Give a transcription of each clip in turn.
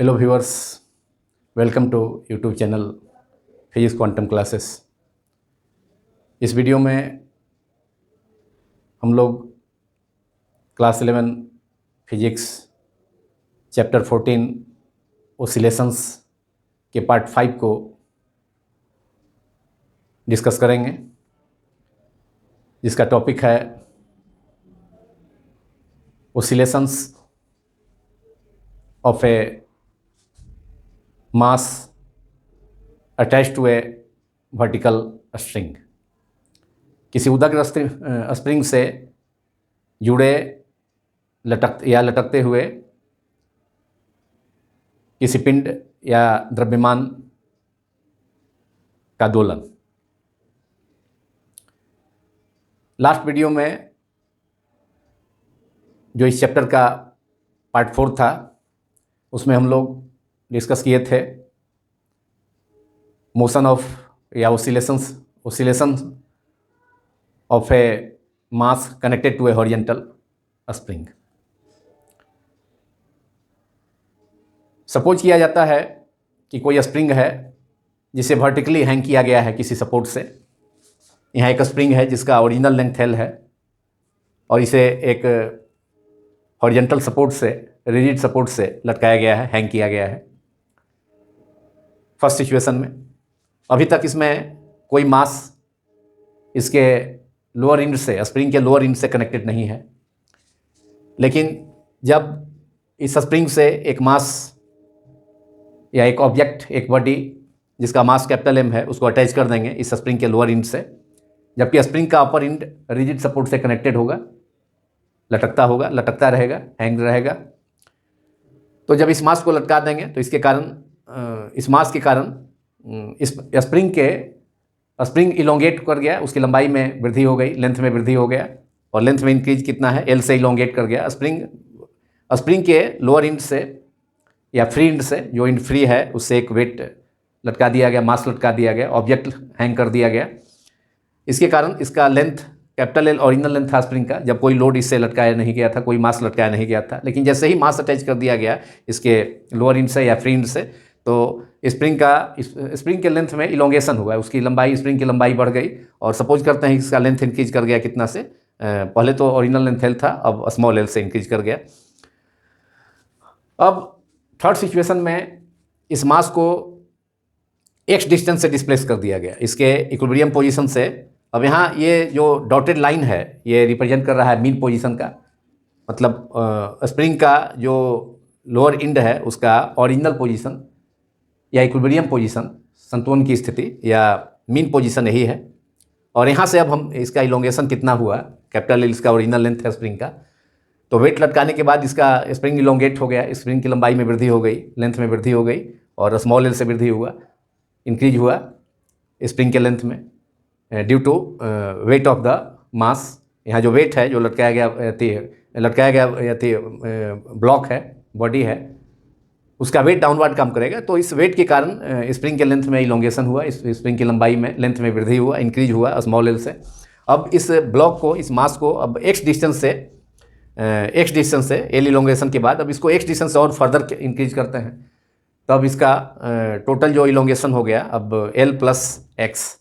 Hello viewers, welcome to YouTube channel physics quantum classes. इस video में हम लोग क्लास 11 फिजिक्स चैप्टर 14 ओसिलेशंस के पार्ट 5 को डिस्कस करेंगे, जिसका टॉपिक है oscillations of a mass attach to a vertical string. किसी उदग्र स्प्रिंग से जुड़े लटकते हुए किसी पिंड या द्रव्यमान का दोलन। लास्ट वीडियो में जो इस चैप्टर का पार्ट 4 था, उसमें हम लोग डिस्कस किए थे मोशन ऑफ या oscillation of a mass connected to a horizontal spring. Suppose किया जाता है कि कोई स्प्रिंग है जिसे वर्टिकली हैंग किया गया है किसी सपोर्ट से। यहाँ एक स्प्रिंग है जिसका ओरिजिनल लेंथ L है और इसे एक हॉरिजॉन्टल सपोर्ट से, रिजिड सपोर्ट से लटकाया गया है, हैंग किया गया है। फर्स्ट सिचुएशन में अभी तक इसमें कोई मास इसके लोअर इंड से, स्प्रिंग के लोअर इंड से कनेक्टेड नहीं है। लेकिन जब इस स्प्रिंग से एक मास या एक ऑब्जेक्ट, एक बॉडी जिसका मास कैपिटल M है, उसको अटैच कर देंगे इस स्प्रिंग के लोअर इंड से, जबकि स्प्रिंग का अपर इंड रिजिड सपोर्ट से कनेक्टेड होगा, लटकता रहेगा, हैंग रहेगा। तो जब इस मास को लटका देंगे तो इसके कारण, इस मास के कारण इस स्प्रिंग इलोंगेट कर गया, उसकी लंबाई में वृद्धि हो गई, लेंथ में वृद्धि हो गया। और लेंथ में इंक्रीज कितना है? L से इलोंगेट कर गया। स्प्रिंग के लोअर इंड से या फ्री इंड से, जो इंड फ्री है उससे एक वेट लटका दिया गया, मास लटका दिया गया, ऑब्जेक्ट हैंग कर दिया गया। इसके कारण इसका length capital L original length था स्प्रिंग का, जब कोई लोड इससे लटकाया नहीं गया था, कोई मास लटकाया नहीं गया था। लेकिन जैसे ही मास अटैच कर दिया गया इसके लोअर इंड से या फ्री इंड से, तो स्प्रिंग के लेंथ में इलोंगेशन हुआ, उसकी लंबाई, स्प्रिंग की लंबाई बढ़ गई। और सपोज करते हैं कि इसका लेंथ इंक्रीज कर गया कितना से, पहले तो ओरिजिनल लेंथ L था, अब स्मॉल l से इंक्रीज कर गया। अब थर्ड सिचुएशन में इस मास को x डिस्टेंस से डिस्प्लेस कर दिया गया इसके इक्विलिब्रियम पोजीशन से। अब यहाँ ये जो डॉटेड लाइन है ये रिप्रेजेंट कर रहा है मीन पोजीशन का, मतलब स्प्रिंग का जो लोअर इंड है उसका ओरिजिनल पोजीशन या इक्विलिब्रियम पोजीशन, संतुलन की स्थिति या मीन पोजीशन यही है। और यहाँ से अब हम इसका इलोंगेशन कितना हुआ, कैपिटल L इसका ओरिजिनल लेंथ है स्प्रिंग का, तो वेट लटकाने के बाद इसका स्प्रिंग इलोंगेट हो गया, स्प्रिंग की लंबाई में वृद्धि हो गई, लेंथ में वृद्धि हो गई, और स्मॉल l से वृद्धि हुआ, इंक्रीज हुआ स्प्रिंग के लेंथ में due to weight of the mass. यहाँ जो वेट है, जो लटकाया गया ब्लॉक है, बॉडी है, उसका वेट डाउनवर्ड काम करेगा। तो इस वेट के कारण स्प्रिंग के लेंथ में इलोंगेशन हुआ, इस स्प्रिंग की लंबाई में, लेंथ में वृद्धि हुआ, इंक्रीज हुआ स्मॉल l से। अब इस ब्लॉक को, इस मास को अब x डिस्टेंस से L इलोंगेशन के बाद अब इसको x डिस्टेंस और फर्दर इंक्रीज करते हैं, तब इसका टोटल जो इलोंगेशन हो गया अब L प्लस x।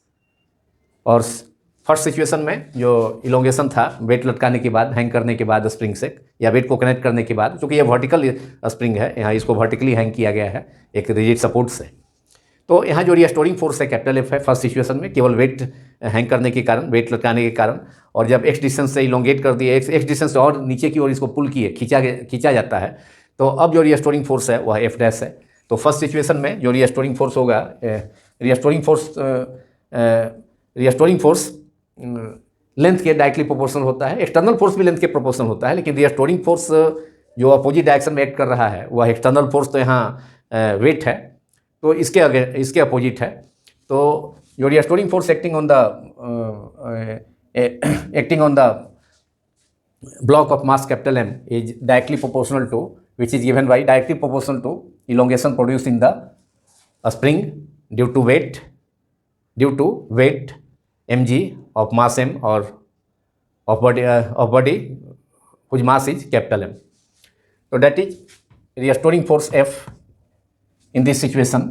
और फर्स्ट सिचुएशन में जो इलोंगेशन था वेट लटकाने के बाद, हैंग करने के बाद स्प्रिंग से, या वेट को कनेक्ट करने के बाद, क्योंकि ये वर्टिकल स्प्रिंग है, यहाँ इसको वर्टिकली हैंग किया गया है एक रिजिड सपोर्ट से। तो यहाँ जो रिस्टोरिंग फोर्स है कैपिटल F है फर्स्ट सिचुएशन में, केवल वेट हैंग करने के कारण, वेट लटकाने के कारण। और जब x डिस्टेंस से इलोंगेट कर दिए, x डिस्टेंस से और नीचे की ओर इसको पुल किए, खींचा जाता है, तो अब जो रिस्टोरिंग फोर्स है वह F डैश है। तो फर्स्ट सिचुएशन में जो रिस्टोरिंग फोर्स होगा, रिस्टोरिंग फोर्स लेंथ के डायरेक्टली प्रोपोर्शनल होता है। एक्सटर्नल फोर्स भी लेंथ के प्रोपोर्शनल होता है, लेकिन रिस्टोरिंग फोर्स जो अपोजिट डायरेक्शन में एक्ट कर रहा है वह एक्सटर्नल फोर्स तो यहाँ वेट है, तो इसके अपोजिट है। तो जो restoring force acting on the block of mass capital M is directly proportional to, which is given by directly proportional to elongation produced in the spring due to weight mg of mass M or of body whose mass is capital M. So that is restoring force F in this situation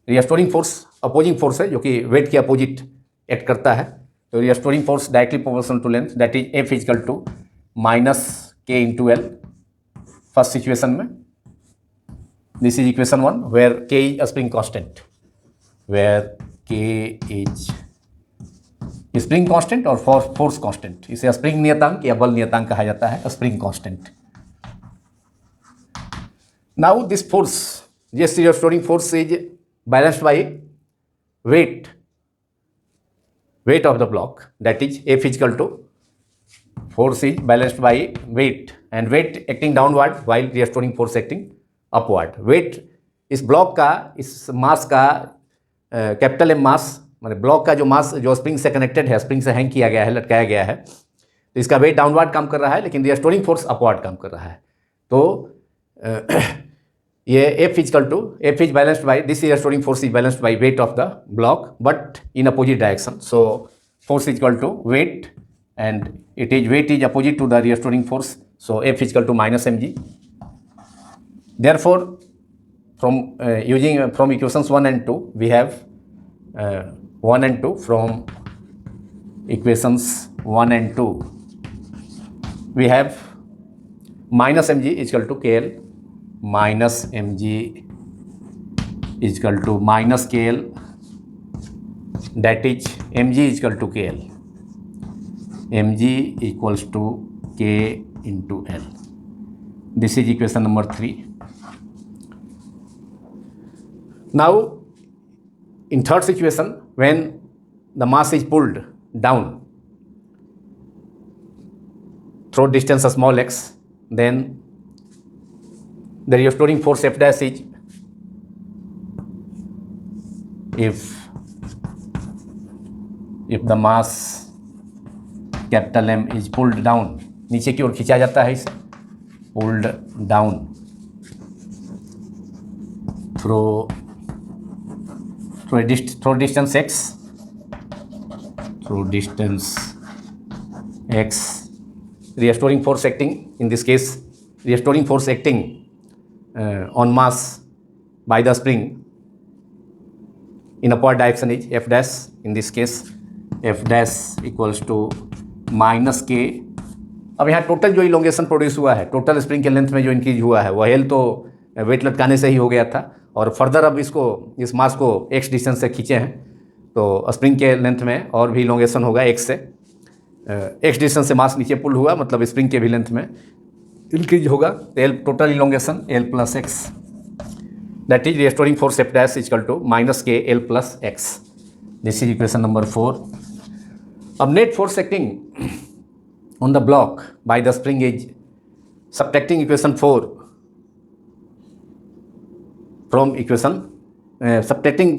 restoring force opposing force है जो कि wait के opposite act करता है, तो restoring force directly proportional to length, that is F equal to minus K into L first situation में. This is equation 1 where K is spring constant, where K is spring constant और force constant. इसे spring नियतांक या बल नियतांक कहा जाता है, spring constant. Now this force, this restoring force is balanced by weight of the block, that is F is equal to force is balanced by weight, and weight acting downward while restoring force acting upward. weight इस block का, इस मास का capital M मास, मतलब block का जो मास जो spring से connected है, स्प्रिंग से हैंग किया गया है, लटकाया गया है, तो इसका वेट डाउनवर्ड काम कर रहा है, लेकिन रिस्टोरिंग फोर्स अपवर्ड काम कर रहा है. तो ये F is balanced by this restoring force is balanced by weight of the block but in opposite direction. So force is equal to weight and it is weight is opposite to the restoring force, so F is equal to minus mg. Therefore, from equations 1 and 2 we have 1 and 2. From equations 1 and 2 we have minus mg is equal to kl, minus mg is equal to minus kl, that is mg is equal to kl, mg equals to k into l. This is equation number 3. Now in third situation, when the mass is pulled down through distance of small x, then the restoring force F dash is, if the mass capital M is pulled down, नीचे की ओर खींचा जाता है इसे, pulled down through distance x, restoring force acting, in this case restoring force acting on mass by the spring in upward direction is F dash. In this case F dash equals to minus k. अब यहाँ total जो elongation produce हुआ है, total spring के length में जो increase हुआ है, वह एल तो वेट लटकाने से ही हो गया था, और फर्दर अब इस मास को x डिस्टेंस से खींचे हैं, तो स्प्रिंग के लेंथ में और भी इलोंगेशन होगा x से. x डिस्टेंस से मास नीचे पुल हुआ, मतलब स्प्रिंग के भी लेंथ में इंक्रीज होगा. L total elongation L plus X, that is restoring force F dash equal to minus K L plus X. This is equation number 4. अब net force acting on the block by the spring is subtracting equation 4 from equation subtracting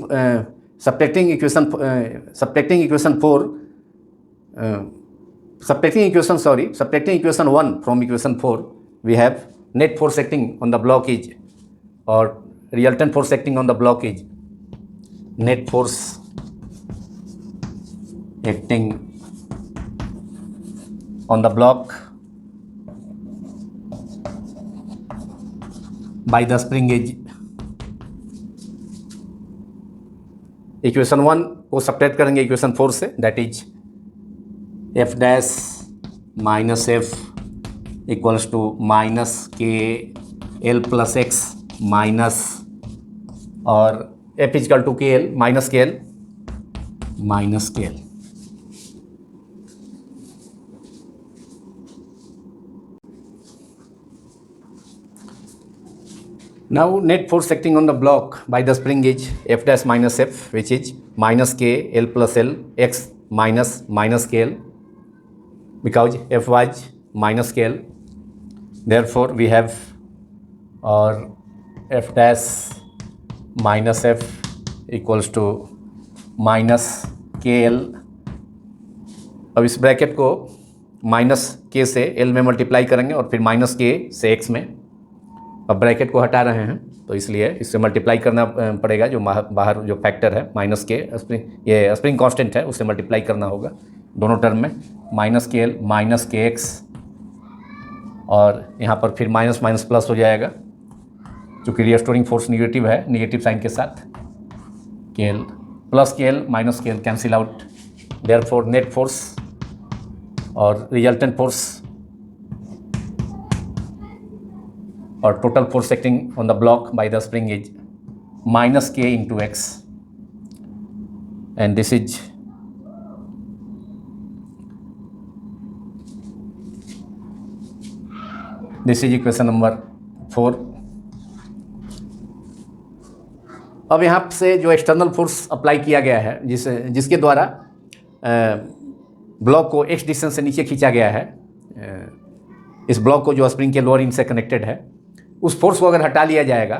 equation 1 from equation 4, we have net force acting on the block is, or resultant force acting on the block is, net force acting on the block by the spring is, equation 1 को subtract करेंगे equation 4 से, that is F dash minus F equals to minus K L plus X minus, और F equal to K L minus K L. Now net force acting on the block by the spring is F dash minus F, which is minus K L plus L x minus K L, because F was minus K L. Therefore we have or F dash minus F equals to minus K L. अब इस bracket को minus के से L में multiply करेंगे और फिर minus के से एक्स में. अब ब्रैकेट को हटा रहे हैं तो इसलिए इससे मल्टीप्लाई करना पड़ेगा, जो बाहर जो फैक्टर है माइनस के, ये स्प्रिंग कांस्टेंट है, उससे मल्टीप्लाई करना होगा दोनों टर्म में, माइनस के एल माइनस के एक्स, और यहाँ पर फिर माइनस माइनस प्लस हो जाएगा, चूँकि रिस्टोरिंग फोर्स निगेटिव है, निगेटिव साइन के साथ KL plus KL minus KL cancel out, therefore net force और resultant force or total force acting on the block by the spring is minus K into X, and this is equation number 4. अब यहाँ से जो external force apply किया गया है, जिसके द्वारा ब्लॉक को x डिस्टेंस से नीचे खींचा गया है, इस ब्लॉक को जो स्प्रिंग के लोअर इंड से कनेक्टेड है, उस फोर्स को अगर हटा लिया जाएगा,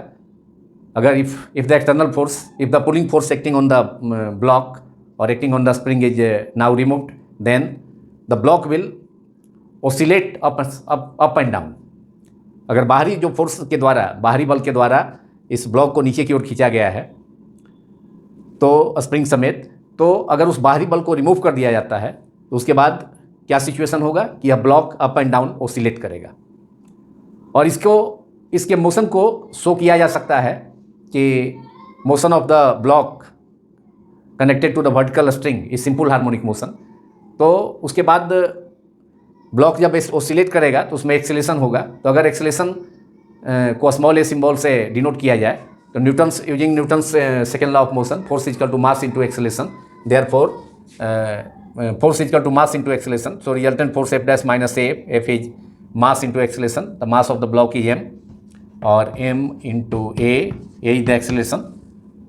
अगर if the external force, if the pulling force acting on the block और acting on the spring is now removed, then the block will oscillate up and down. अगर बाहरी जो फोर्स के द्वारा, बाहरी बल के द्वारा इस ब्लॉक को नीचे की ओर खींचा गया है तो स्प्रिंग समेत, तो अगर उस बाहरी बल को रिमूव कर दिया जाता है तो उसके बाद क्या सिचुएशन होगा कि यह block up and down oscillate करेगा. और इसके मोशन को शो किया जा सकता है कि motion of the block connected to the vertical string is simple harmonic motion. तो उसके बाद ब्लॉक जब ओसिलेट करेगा तो उसमें एक्सेलेरेशन होगा. तो अगर एक्सेलेरेशन को स्मॉल ए सिंबल से डिनोट किया जाए तो using Newton's second law of motion, force is equal to mass into acceleration, therefore force is equal to mass into acceleration. So resultant force F dash minus F is mass into acceleration. The mass of the block is M or M into A is the acceleration.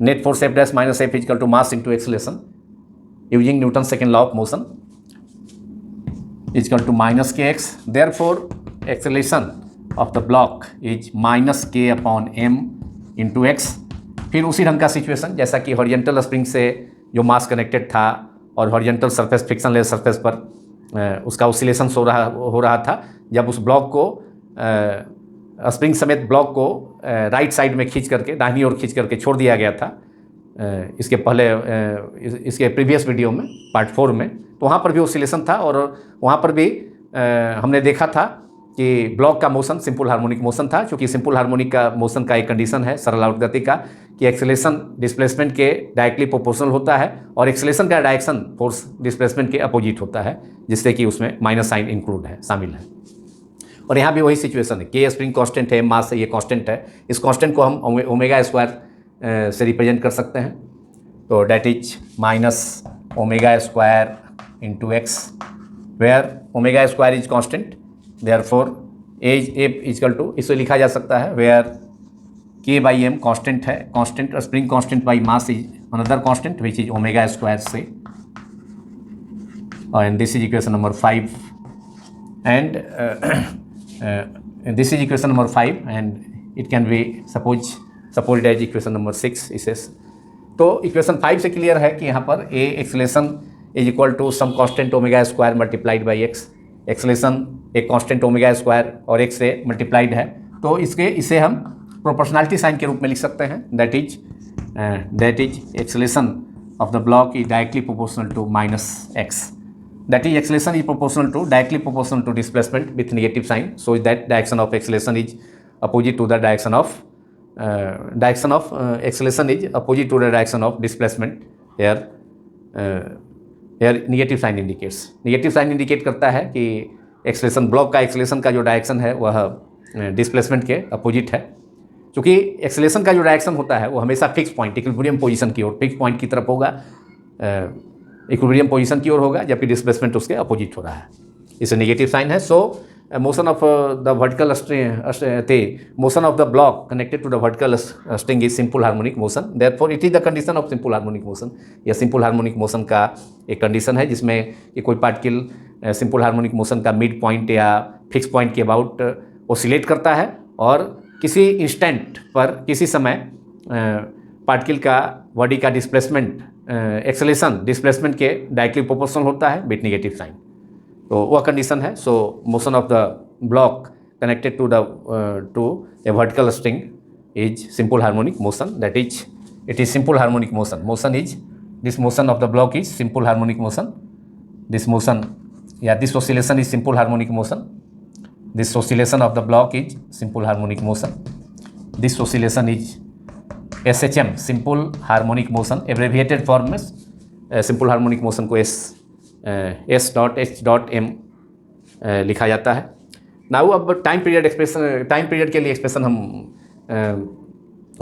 Net force F dash minus F is equal to mass into acceleration using Newton's second law of motion is equal to minus kx. Therefore, acceleration of the block is minus k upon m into x. फिर उसी ढंग का situation जैसा कि horizontal spring से जो मास connected था और horizontal surface, friction less surface पर उसका ऑसिलेशन हो रहा था, जब उस ब्लॉक को स्प्रिंग समेत ब्लॉक को राइट साइड में खींच करके, दाहिनी ओर खींच करके छोड़ दिया गया था इसके पहले, इसके प्रीवियस वीडियो में, पार्ट 4 में. तो वहाँ पर भी ऑसिलेशन था और वहाँ पर भी हमने देखा था कि ब्लॉक का मोशन सिंपल हार्मोनिक मोशन था. क्योंकि सिंपल हार्मोनिक का मोशन का एक कंडीशन है सरल आउट गति का कि एक्सेलेरेशन डिस्प्लेसमेंट के डायरेक्टली प्रोपोर्शनल होता है और एक्सेलेरेशन का डायरेक्शन फोर्स डिस्प्लेसमेंट के अपोजिट होता है, जिससे कि उसमें माइनस साइन इंक्लूड है, शामिल है. और यहाँ भी वही सिचुएशन है. के स्प्रिंग कांस्टेंट है, मास से ये कांस्टेंट है. इस कांस्टेंट को हम ओमेगा स्क्वायर से रिप्रेजेंट कर सकते हैं. तो that is minus omega square into X, where omega square is constant, therefore A is equal to, इसे लिखा जा सकता है where K by M constant है, constant spring constant by mass is another constant which is omega square से. And this is equation number 5 and this is equation number 5 and it can be supposed as equation number 6 इसे. तो equation 5 से clear है कि यहाँ पर A acceleration is equal to some constant omega square multiplied by X. Acceleration एक constant omega square और x से मल्टीप्लाइड है, तो इसे हम प्रोपोर्शनलिटी साइन के रूप में लिख सकते हैं. That is acceleration of the block is directly proportional to minus X. That is, acceleration is directly proportional to displacement with negative sign. So that direction of acceleration is opposite to the direction of acceleration is opposite to the direction of displacement. Here negative sign indicates. Negative sign indicate करता है कि acceleration, block का acceleration का जो direction है वह displacement के opposite है. क्योंकि acceleration का जो डायरेक्शन होता है वो हमेशा फिक्स पॉइंट, इक्विलिब्रियम पोजीशन की ओर, फिक्स पॉइंट की तरफ होगा, इक्विलिब्रियम पोजीशन की ओर होगा, जबकि डिस्प्लेसमेंट उसके अपोजिट हो रहा है. इसे नेगेटिव साइन है. So motion of the vertical motion of the block connected to the vertical string is simple harmonic motion. Therefore it is the condition of simple harmonic motion. यह simple harmonic motion का एक condition है जिसमें कि कोई particle simple harmonic motion का mid point या fix point के अबाउट ओसिलेट करता है और किसी इंस्टेंट पर, किसी समय पार्टिकल का बॉडी का डिस्प्लेसमेंट, एक्सेलेरेशन डिस्प्लेसमेंट के डायरेक्टली प्रोपोर्शनल होता है विथ नेगेटिव साइन. तो वह कंडीशन है. So motion of the block connected to a vertical string is simple harmonic motion. That is, it is simple harmonic motion. Motion is, this motion of the block is simple harmonic motion. This motion या this oscillation is simple harmonic motion. This oscillation of the block is simple harmonic motion. This oscillation is SHM, simple harmonic motion, abbreviated form में simple harmonic motion को S.H.M लिखा जाता है। Now अब time period के लिए expression हम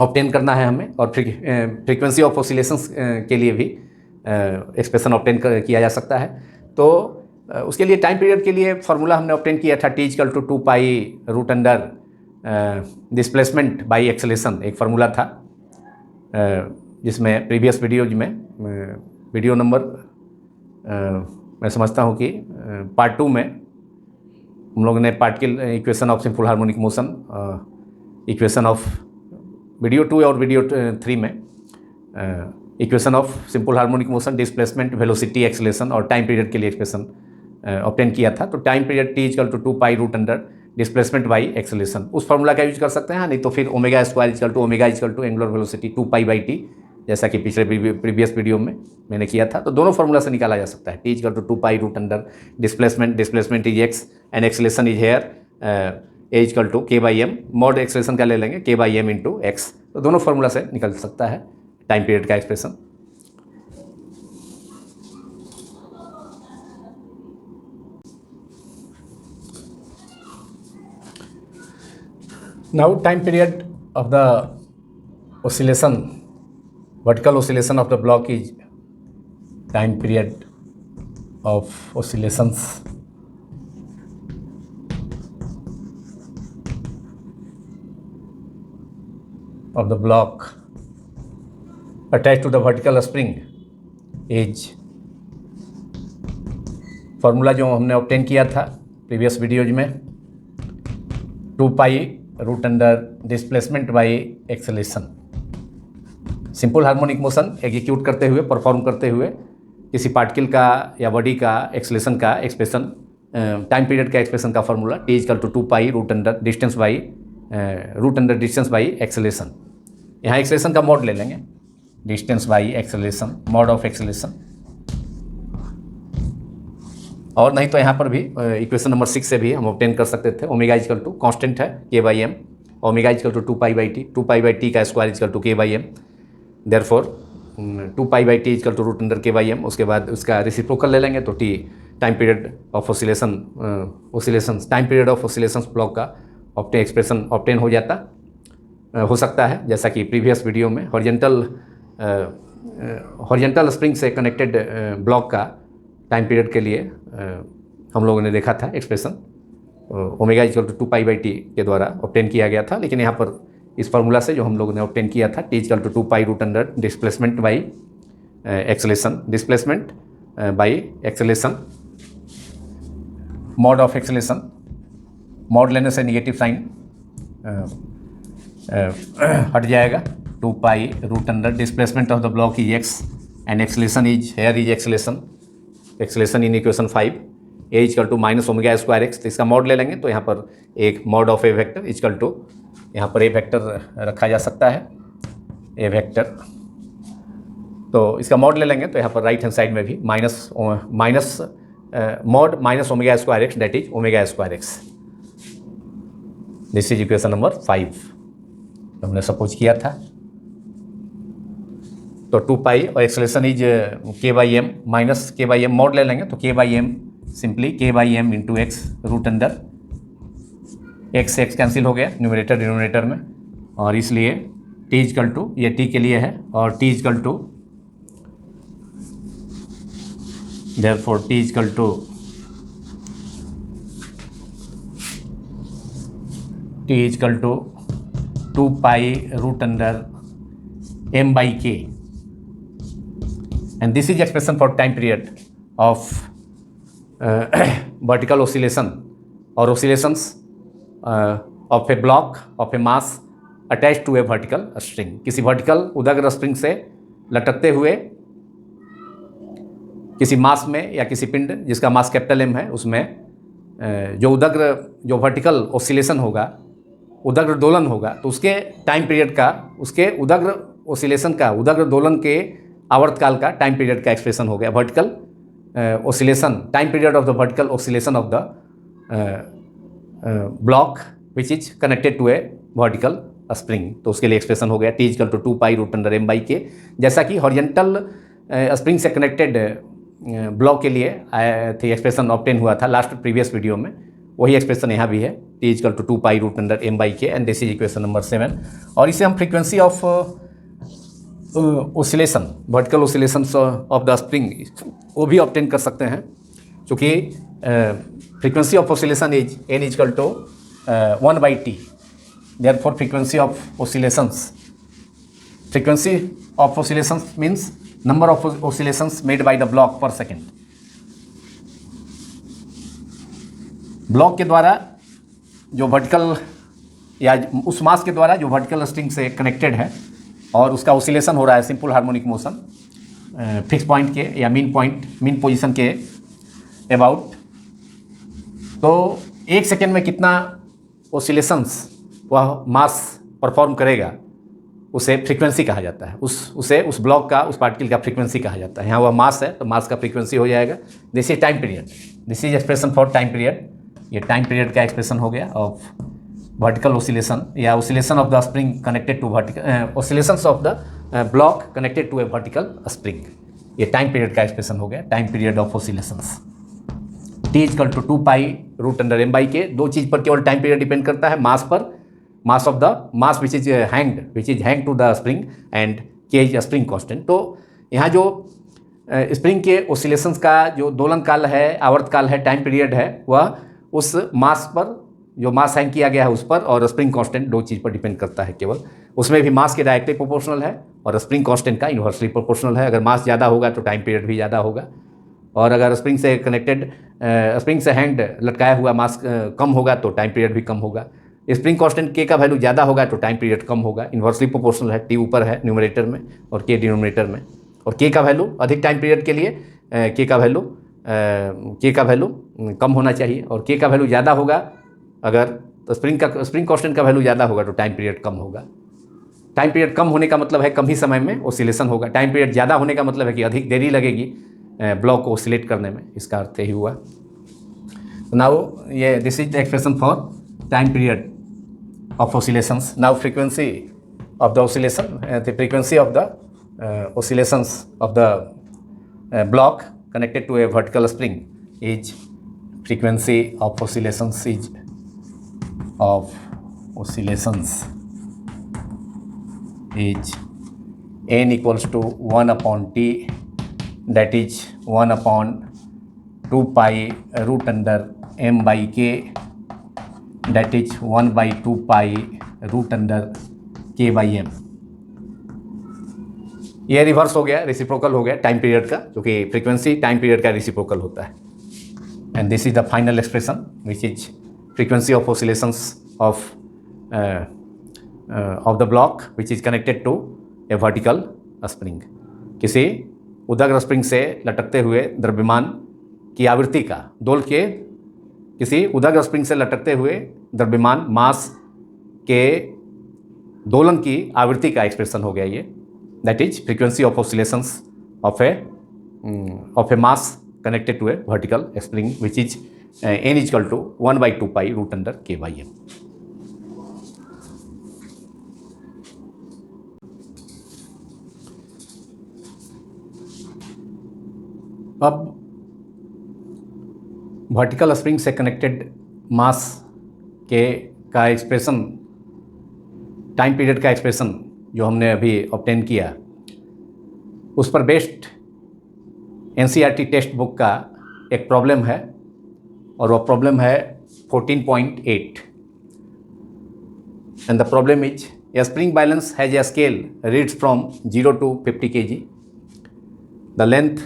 obtain करना है हमें, और फ्रीक्वेंसी ऑफ ऑसिलेशंस के लिए भी एक्सप्रेशन ऑब्टेन किया जा सकता है। तो उसके लिए टाइम पीरियड के लिए फार्मूला हमने ऑब्टेन किया था, T = 2 pi root under displacement by acceleration, एक फार्मूला था जिसमें प्रीवियस वीडियोज में वीडियो नंबर मैं समझता हूँ कि पार्ट 2 में हम लोगों ने particle equation of simple harmonic motion, equation of video 2 और वीडियो 3 में equation of simple harmonic motion, displacement, velocity, acceleration और टाइम पीरियड के लिए एक्सप्रेशन ऑब्टेन किया था। तो time period T = 2 pi root under displacement by acceleration, उस formula का यूज कर सकते हैं, नहीं तो फिर omega square = omega = angular velocity 2 pi by T, जैसा कि पिछले प्रीवियस वीडियो में मैंने किया था। तो दोनों फार्मूला से निकाला जा सकता है। T = 2 pi root under displacement is x and acceleration is here A = K/m, mod acceleration का ले लेंगे K/m × x। तो दोनों फार्मूला से निकल सकता है टाइम पीरियड का expression. Now time period of the oscillation, vertical oscillation of the block is time period of oscillations of the block attached to the vertical spring is, formula जो हमने obtain किया था previous videos में, 2 pi root under displacement by acceleration. Simple harmonic motion execute करते हुए, perform करते हुए किसी पार्टिकल का या बॉडी का एक्सेलेरेशन का एक्सप्रेशन, टाइम पीरियड का एक्सप्रेशन का formula T = 2 pi root under distance by acceleration. यहाँ एक्सेलेरेशन का मॉड ले लेंगे, distance by acceleration, mod of acceleration. और नहीं तो यहाँ पर भी इक्वेशन नंबर 6 से भी हम ऑब्टेन कर सकते थे। ओमेगा = कांस्टेंट है K/m, omega = 2 pi by T, 2 pi by T का square = K/m, therefore 2 pi by T = root under K/m। उसके बाद उसका रेसिप्रोकल ले लेंगे तो T time period of time period of oscillation block का एक्सप्रेशन ऑब्टेन हो सकता है, जैसा कि प्रीवियस वीडियो में हॉरिजॉन्टल स्प्रिंग से कनेक्टेड ब्लॉक का टाइम पीरियड के लिए हम लोगों ने देखा था expression omega = 2 pi by T के द्वारा ऑब्टेन किया गया था। लेकिन यहाँ पर इस फार्मूला से जो हम लोगों ने ऑब्टेन किया था T = 2 pi root under displacement by acceleration, displacement by acceleration, mod of acceleration, mod लेने से निगेटिव साइन हट जाएगा, 2 pi root under displacement of the block is x and acceleration is here is acceleration in equation 5, A = -ω²x। तो इसका mod ले लेंगे तो यहाँ पर एक मॉड ऑफ ए वेक्टर = यहाँ पर ए वेक्टर रखा जा सकता है, ए वेक्टर। तो इसका मॉड ले लेंगे तो यहाँ पर राइट हैंड साइड में भी mod -ω²x, that is ω²x। This is equation number 5 हमने सपोज किया था। तो 2 पाई और acceleration is K/m minus K/m, mod ले लेंगे तो K/m simply K/m × x root under x cancel हो गया न्यूमरेटर डिनोमिनेटर में, और इसलिए T = ये T के लिए है, और T = therefore T = 2 pi root under m/k, and this is expression for time period of vertical oscillation or oscillations of a block of a mass attached to a vertical string। किसी vertical उदग्र spring से लटकते हुए किसी मास में या किसी पिंड जिसका मास M है, उसमें जो वर्टिकल ऑसिलेशन होगा, उदग्र दोलन होगा, तो उसके टाइम पीरियड का, उसके उदग्र ऑसिलेशन का, उदग्र दोलन के आवर्तकाल का टाइम पीरियड का एक्सप्रेशन हो गया vertical oscillation, time period of the vertical oscillation of the block which is connected to a vertical spring, तो उसके लिए एक्सप्रेशन हो गया T equal to 2 pi root under m by K. जैसा कि हॉरिजेंटल स्प्रिंग से कनेक्टेड ब्लॉक के लिए एक्सप्रेशन ऑब्टेन हुआ था लास्ट प्रीवियस वीडियो में, वही एक्सप्रेशन यहाँ भी है T equal to 2 pi root under m by K, and this is equation number 7। और इसे हम frequency of oscillation, vertical oscillations of the spring, वो भी ऑब्टेन कर सकते हैं, क्योंकि frequency of oscillation is n equal to 1 by T. Therefore frequency of oscillations means number of oscillations made by the block per second. Block के द्वारा जो vertical या उस मास के द्वारा जो वर्टिकल स्ट्रिंग से कनेक्टेड है और उसका ओसिलेशन हो रहा है simple harmonic motion fix point के या मीन पोजीशन के अबाउट, तो 1 सेकेंड में कितना ओसिलेशंस वह मास परफॉर्म करेगा उसे फ्रीक्वेंसी कहा जाता है। उस ब्लॉक का, उस पार्टिकल का फ्रीक्वेंसी कहा जाता है। यहाँ वह मास है तो मास का फ्रीक्वेंसी हो जाएगा। This is time period, this is expression for time period. ये टाइम पीरियड का एक्सप्रेशन हो गया ऑफ वर्टिकल ओसिलेशन या oscillation of the spring connected to vertical, oscillations of the block connected to a vertical spring. ये time period का expression हो गया, time period of oscillations. T equal to 2 pi root under m by K. दो चीज़ पर केवल time period depend करता है, mass पर, mass of the mass which is hang to the spring, and k is spring constant. तो यहाँ जो spring के ओसिलेशंस का जो दोलन काल है, आवर्त काल है, टाइम पीरियड है, वह उस मास पर, जो मास हैंग किया गया है उस पर, और स्प्रिंग कांस्टेंट, दो चीज़ पर डिपेंड करता है केवल। उसमें भी मास के डायरेक्टली प्रोपोर्शनल है और स्प्रिंग कांस्टेंट का इन्वर्सली प्रोपोर्शनल है। अगर मास ज़्यादा होगा तो टाइम पीरियड भी ज़्यादा होगा, और अगर स्प्रिंग से कनेक्टेड, स्प्रिंग से हैंड लटकाया हुआ मास कम होगा तो टाइम पीरियड भी कम होगा। स्प्रिंग कांस्टेंट k का वैल्यू ज़्यादा होगा तो टाइम पीरियड कम होगा। इन्वर्सली प्रोपोर्शनल है, t ऊपर है न्यूमरेटर में और k डिनोमिनेटर में। और k का वैल्यू अधिक टाइम पीरियड के लिए k का वैल्यू कम होना चाहिए, और k का वैल्यू ज़्यादा होगा अगर, तो स्प्रिंग कांस्टेंट का वैल्यू ज़्यादा होगा तो टाइम पीरियड कम होगा। टाइम पीरियड कम होने का मतलब है कम ही समय में ओसिलेशन होगा। टाइम पीरियड ज़्यादा होने का मतलब है कि अधिक देरी लगेगी ब्लॉक को ओसिलेट करने में, इसका अर्थ यही हुआ। नाउ ये this is the expression for time period of oscillations. Now frequency of the oscillation, the frequency of the oscillations of the block connected to a vertical spring is frequency of oscillations is n equals to 1 upon t, that is 1 upon 2 pi root under m by k, that is 1 by 2 pi root under k by m। ये reverse हो गया, reciprocal हो गया time period का, क्योंकि frequency time period का reciprocal होता है। And this is the final expression which is frequency of oscillations of the block which is connected to a vertical spring. किसी उदग्र स्प्रिंग से लटकते हुए द्रव्यमान की आवृत्ति का, किसी उदग्र स्प्रिंग से लटकते हुए द्रव्यमान मास के दोलन की आवृत्ति का एक्सप्रेशन हो गया ये। That is frequency of oscillations of a mass connected to a vertical spring which is n equal to 1 by 2 pi root under k by m। अब वर्टिकल स्प्रिंग से कनेक्टेड मास का एक्सप्रेशन, टाइम पीरियड का expression जो हमने अभी obtain किया, उस पर बेस्ड NCERT टेक्स्ट बुक का एक प्रॉब्लम है, और वह प्रॉब्लम है 14.8। And the problem is a spring balance has a scale reads from 0 to 50 kg। The length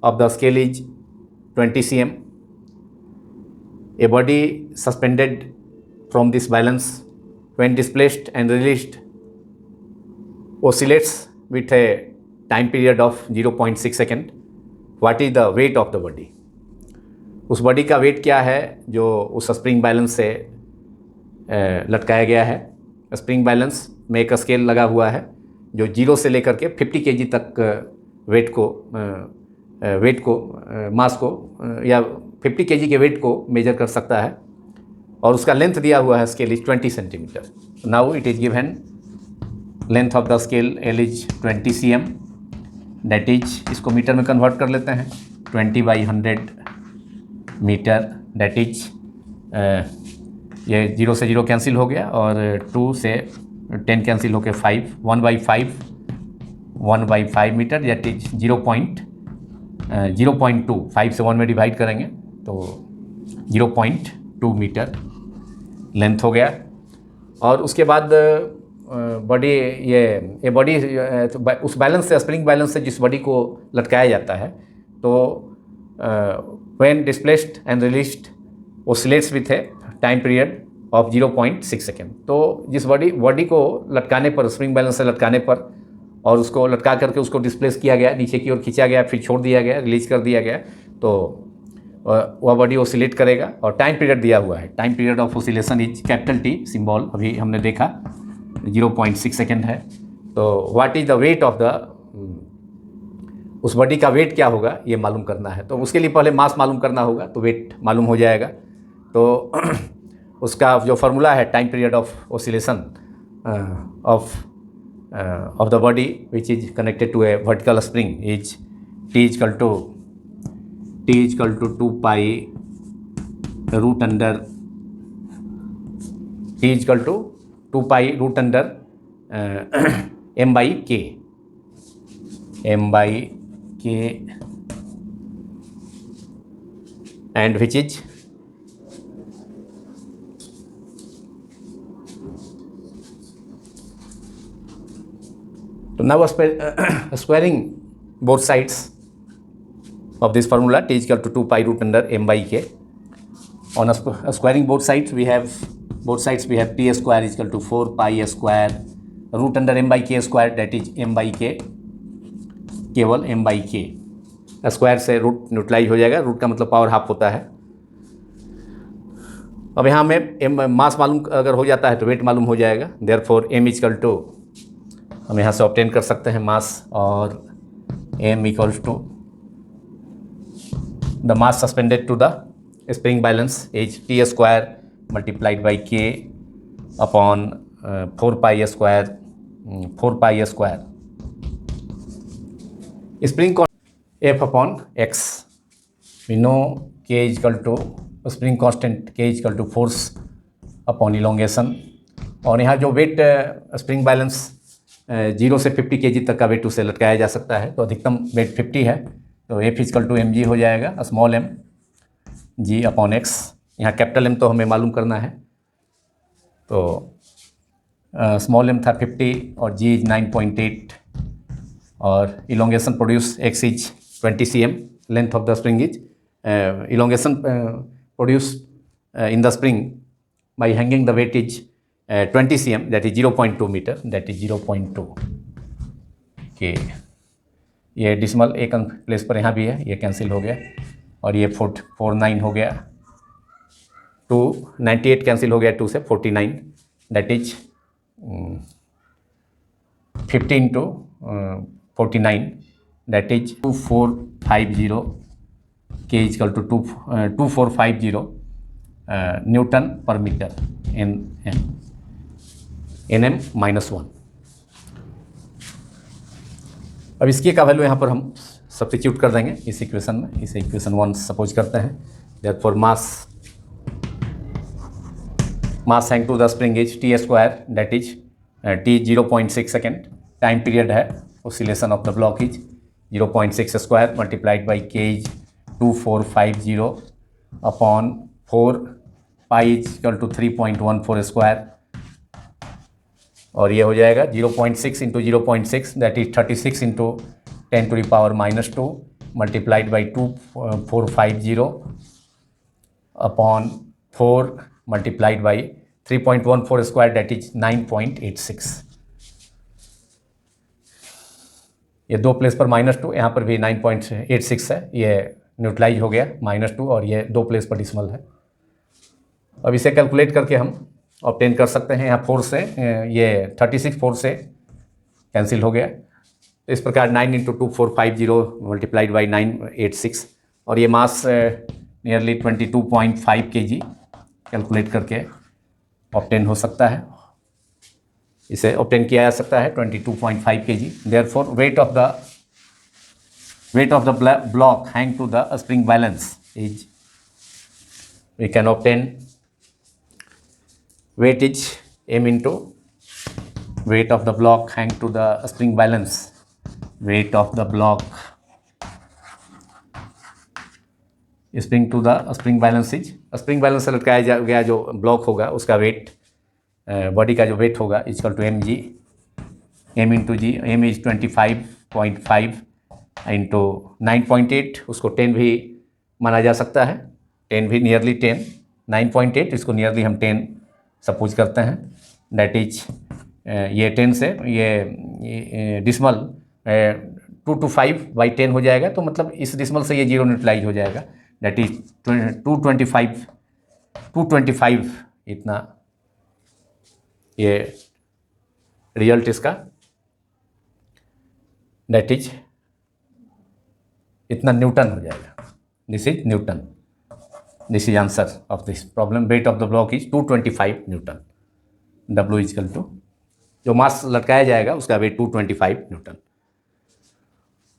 of the scale is 20 cm। A body suspended from this balance when displaced and released oscillates with a time period of 0.6 second. What is the weight of the body? उस body का wait क्या है जो उस spring balance से लटकाया गया है। स्प्रिंग बैलेंस में एक स्केल लगा हुआ है जो 0 से लेकर के 50 kg तक मास को या 50 kg के वेट को मेजर कर सकता है। और उसका लेंथ दिया हुआ है scale is 20 centimetre. Now it is given length of the scale L is 20 cm, that is, इसको मीटर में कन्वर्ट कर लेते हैं, 20/100 मीटर, दैट इज, ये 0 से 0 कैंसिल हो गया और 2 से 10 कैंसिल हो के 5, 1/5 मीटर, दैट इज 0.2, 5 से 1 में डिवाइड करेंगे तो 0.2 मीटर लेंथ हो गया. और उसके बाद बॉडी, ये बॉडी उस बैलेंस से, स्प्रिंग बैलेंस से जिस बॉडी को लटकाया जाता है, तो when displaced and released oscillates with A time period of 0.6 second. तो जिस बॉडी को लटकाने पर, स्प्रिंग बैलेंस से लटकाने पर, और उसको लटका करके उसको डिस्प्लेस किया गया, नीचे की ओर खींचा गया, फिर छोड़ दिया गया, रिलीज कर दिया गया, तो वह बॉडी ऑसिलेट करेगा. और टाइम पीरियड दिया हुआ है, time period of oscillation is capital T, symbol अभी हमने देखा 0.6 सेकेंड है. तो what is the wait of the, उस बॉडी का वेट क्या होगा ये मालूम करना है. तो उसके लिए पहले मास मालूम करना होगा, तो वेट मालूम हो जाएगा. तो उसका जो फार्मूला है time period of oscillation of the body which is connected to a vertical spring is T is equal to 2 pi root under T is equal to 2 pi root under m by k and which is now squaring both sides of this formula, T is equal to 2 pi root under m by k. On squaring both sides we have T square is equal to 4 pi square root under m by k square, that is m by k, केवल m by k. Square से root neutralise हो जाएगा, root का मतलब power half होता है. अब यहाँ में मास मालूम अगर हो जाता है तो वेट मालूम हो जाएगा. Therefore m is equal to, हम यहाँ से ऑब्टेन कर सकते हैं मास, और m equals to the mass suspended to the spring balance is T square multiplied by k upon 4 pi square spring F upon x. We know k is equal to spring constant, k is equal to force upon elongation. और यहाँ जो wait spring balance 0 से 50 kg तक का wait उसे लटकाया जा सकता है, तो अधिकतम वेट 50 है, तो F इक्वल टू mg हो जाएगा, small m g upon x. यहाँ कैपिटल M तो हमें मालूम करना है, तो स्मॉल m था 50 और g इज 9.8 और elongation produce x is 20 cm, length of the spring is elongation produce in the spring by hanging the weight is 20 cm, that is 0.2 metre, that is 0.2 के. ये डिसमल एक अंक place पर यहाँ भी है, ये कैंसिल हो गया, और ये 49 हो गया, 298 कैंसिल हो गया 2 से 49, that is 15 to 49, that is 2450 k is equal to 2450 Newton पर मीटर nm -1. अब इसके का वैल्यू यहाँ पर हम सब्स्टिट्यूट कर देंगे इस इक्वेशन में. इसे इक्वेशन 1 सपोज करते हैं. Therefore mass hang to the spring is T square, that is T 0.6 second. Time period है oscillation of the block is 0.6 square multiplied by k is 2450 upon 4 pi is equal to 3.14 square, और ये हो जाएगा 0.6 into 0.6, that is 36 into 10 to the power -2 multiplied by 2450 upon 4 multiplied by 3.14 square, that is 9.86. ये दो place पर -2, यहाँ पर भी 9.86 है, ये न्यूट्रलाइज हो गया -2, और ये दो प्लेस पर डिसमल है. अब इसे कैलकुलेट करके हम ऑब्टेन कर सकते हैं. यहाँ 4 से ये 36 4 से कैंसिल हो गया, तो इस प्रकार 9 इंटू 2450 मल्टीप्लाइड बाई 986, और ये मास नियरली 22.5 kg कैलकुलेट करके ऑब्टेन हो सकता है, इसे ऑब्टेन किया जा सकता है 22.5 kg। Therefore weight of the block hang to the spring balance is, we can obtain weight is m into weight of the block hang to the spring balance, weight of the block spring to the spring balance is, spring balance से लटकाया गया जो block होगा उसका wait, body का जो weight होगा equal to m g, m into g, m is 25.5 into 9.8, उसको 10 भी माना जा सकता है, 10 भी नियरली 10, 9.8 इसको नियरली हम 10 सपोज करते हैं, दैट इज ये 10 से ये डिसमल 2 to 5/10 हो जाएगा, तो मतलब इस डिसमल से ये 0 न्यूट्रलाइज हो जाएगा, दैट इज 225 इतना ये रिजल्ट इसका, दैट इज इतना न्यूटन हो जाएगा, this is newton, this is answer of this problem. Weight of the block is 225 newton, W equal to जो मास लटकाया जाएगा उसका वेट 225 न्यूटन।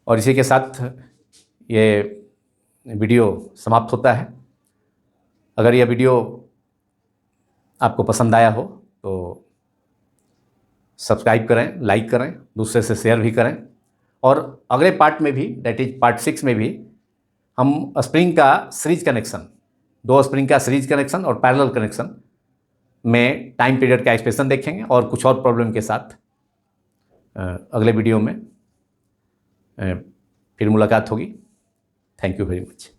और इसी के साथ ये वीडियो समाप्त होता है। अगर यह वीडियो आपको पसंद आया हो तो सब्सक्राइब करें, लाइक करें, दूसरे से शेयर भी करें, और अगले पार्ट में भी, दैट इज पार्ट 6 में भी हम स्प्रिंग का सीरीज कनेक्शन, 2 स्प्रिंग का सीरीज कनेक्शन और पैरेलल कनेक्शन में टाइम पीरियड का एक्सप्रेशन देखेंगे, और कुछ और प्रॉब्लम के साथ अगले वीडियो में फिर मुलाकात होगी। Thank you very much.